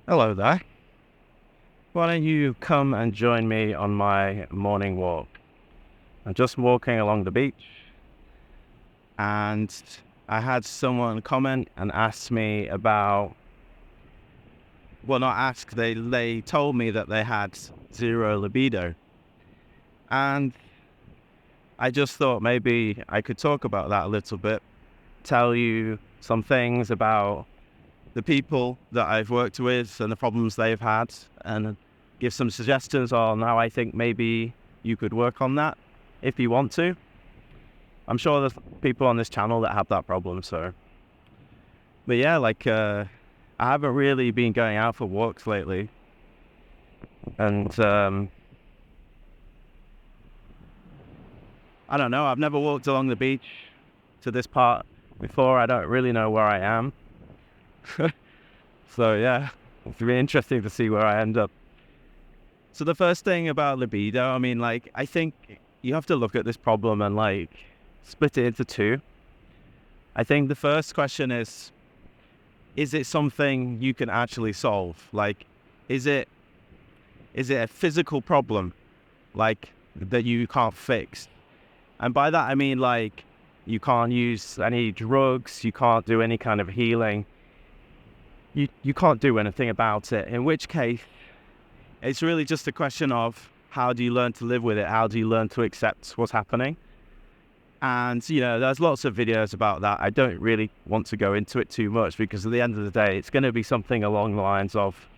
Hello there. Why don't you come and join me on my morning walk? I'm just walking along the beach and I had someone comment and ask me about, well, not ask, they told me that they had zero libido. And I just thought maybe I could talk about that a little bit, tell you some things about the people that I've worked with and the problems they've had, and give some suggestions on how I think maybe you could work on that if you want to. I'm sure there's people on this channel that have that problem. But yeah, I haven't really been going out for walks lately, and I don't know. I've never walked along the beach to this part before. I don't really know where I am. So yeah, it's really interesting to see where I end up. So the first thing about libido, I think you have to look at this problem and split it into two. I think the first question is it something you can actually solve? Is it a physical problem, that you can't fix? And by that, I mean, you can't use any drugs, you can't do any kind of healing. You can't do anything about it, in which case, it's really just a question of how do you learn to live with it? How do you learn to accept what's happening? And, there's lots of videos about that. I don't really want to go into it too much because at the end of the day, it's going to be something along the lines of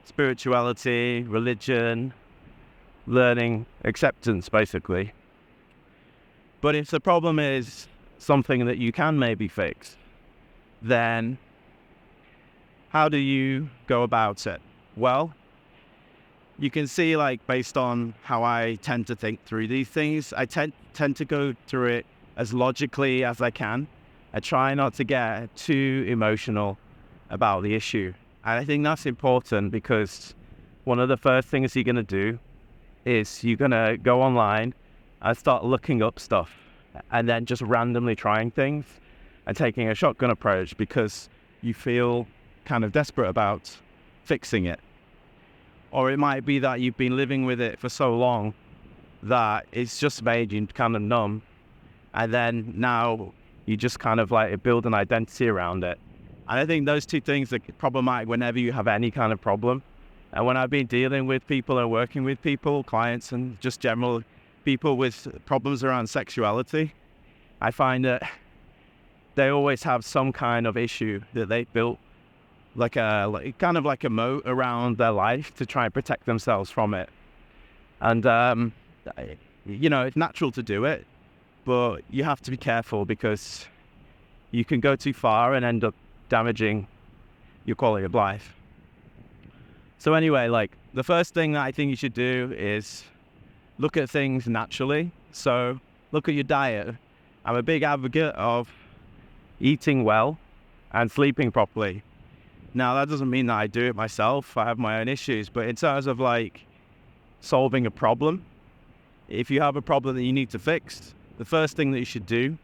spirituality, religion, learning, acceptance, basically. But if the problem is something that you can maybe fix, then how do you go about it? Well, you can see, based on how I tend to think through these things, I tend to go through it as logically as I can. I try not to get too emotional about the issue. And I think that's important because one of the first things you're going to do is you're going to go online and start looking up stuff and then just randomly trying things and taking a shotgun approach because you feel kind of desperate about fixing it. Or it might be that you've been living with it for so long that it's just made you kind of numb. And then now you just kind of build an identity around it. And I think those two things are problematic whenever you have any kind of problem. And when I've been dealing with people and working with people, clients, and just general people with problems around sexuality, I find that they always have some kind of issue that they built kind of like a moat around their life to try and protect themselves from it. And, it's natural to do it, but you have to be careful because you can go too far and end up damaging your quality of life. So anyway, the first thing that I think you should do is look at things naturally. So look at your diet. I'm a big advocate of eating well and sleeping properly. Now, that doesn't mean that I do it myself. I have my own issues. But in terms of solving a problem, if you have a problem that you need to fix, the first thing that you should do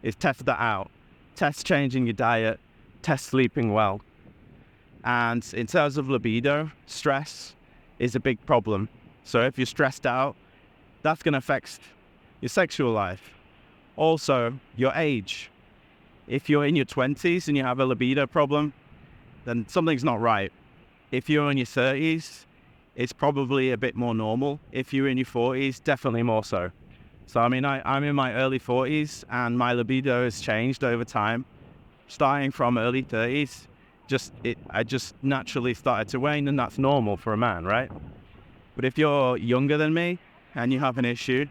is test that out. Test changing your diet, test sleeping well. And in terms of libido, stress is a big problem. So if you're stressed out, that's going to affect your sexual life. Also, your age. If you're in your 20s and you have a libido problem, then something's not right. If you're in your 30s, it's probably a bit more normal. If you're in your 40s, definitely more so. So, I'm in my early 40s and my libido has changed over time. Starting from early 30s, I just naturally started to wane, and that's normal for a man, right? But if you're younger than me and you have an issue,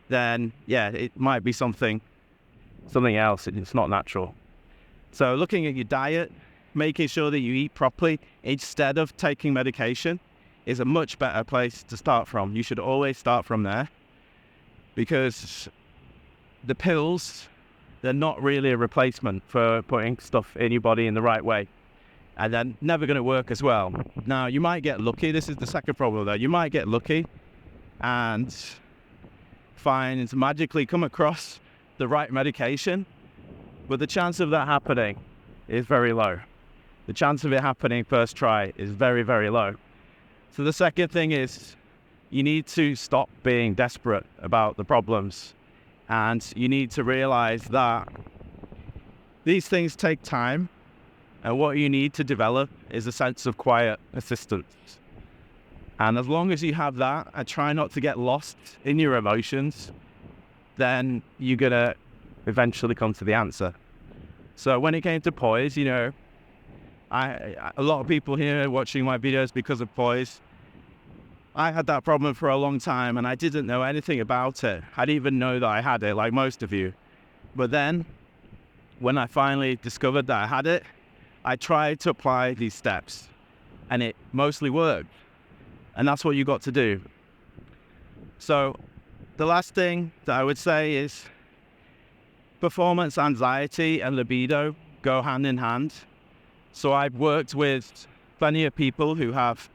then yeah, it might be something else. It's not natural. So looking at your diet, making sure that you eat properly instead of taking medication is a much better place to start from. You should always start from there because the pills, they're not really a replacement for putting stuff in your body in the right way. And they're never going to work as well. Now, you might get lucky. This is the second problem though. You might get lucky and magically come across the right medication, but the chance of that happening is very low. The chance of it happening first try is very, very low. So the second thing is you need to stop being desperate about the problems, and you need to realize that these things take time, and what you need to develop is a sense of quiet assistance. And as long as you have that and try not to get lost in your emotions, then you're going to eventually come to the answer. So when it came to poise, you know, a lot of people here watching my videos because of poise. I had that problem for a long time and I didn't know anything about it. I didn't even know that I had it, like most of you. But then when I finally discovered that I had it, I tried to apply these steps and it mostly worked. And that's what you got to do. So the last thing that I would say is performance anxiety and libido go hand in hand. So I've worked with plenty of people who have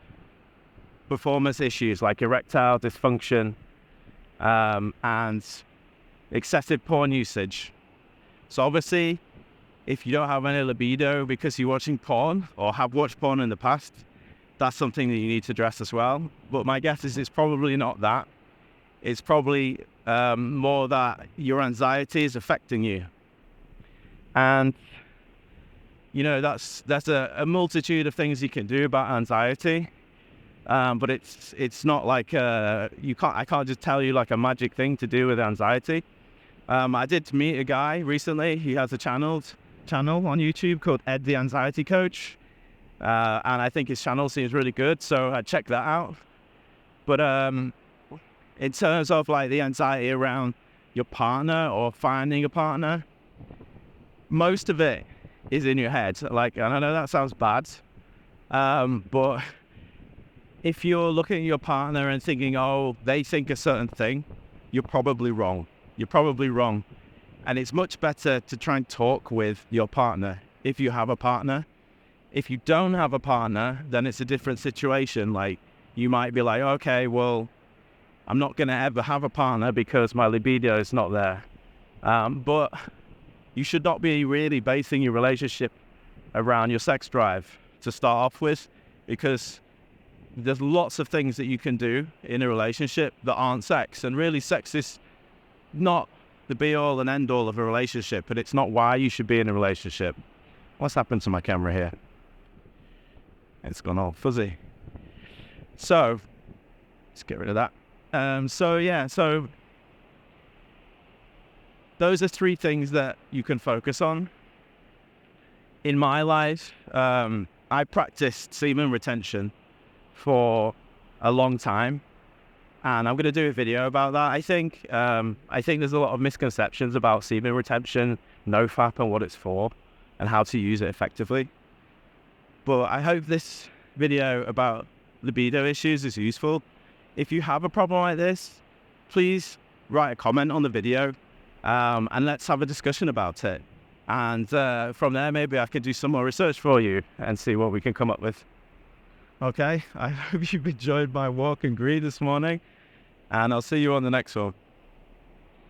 performance issues like erectile dysfunction and excessive porn usage. So obviously, if you don't have any libido because you're watching porn or have watched porn in the past, that's something that you need to address as well. But my guess is it's probably not that. It's probably more that your anxiety is affecting you. And you know, that's a multitude of things you can do about anxiety, but it's not like I can't just tell you like a magic thing to do with anxiety. I did meet a guy recently. He has a channel on YouTube called Ed the Anxiety Coach, and I think his channel seems really good, so I checked that out. But in terms of like the anxiety around your partner or finding a partner, most of it is in your head. Like, and I know that sounds bad, but if you're looking at your partner and thinking, oh, they think a certain thing, you're probably wrong. You're probably wrong. And it's much better to try and talk with your partner if you have a partner. If you don't have a partner, then it's a different situation. Like, you might be like, okay, well, I'm not going to ever have a partner because my libido is not there. But you should not be really basing your relationship around your sex drive to start off with, because there's lots of things that you can do in a relationship that aren't sex. And really, sex is not the be-all and end-all of a relationship, and it's not why you should be in a relationship. What's happened to my camera here? It's gone all fuzzy. So, let's get rid of that. So those are three things that you can focus on. In my life, I practiced semen retention for a long time, and I'm going to do a video about that. I think there's a lot of misconceptions about semen retention, NoFap, and what it's for, and how to use it effectively. But I hope this video about libido issues is useful. If you have a problem like this, please write a comment on the video, and let's have a discussion about it. And from there, maybe I can do some more research for you and see what we can come up with. Okay, I hope you've enjoyed my walk and greet this morning, and I'll see you on the next one.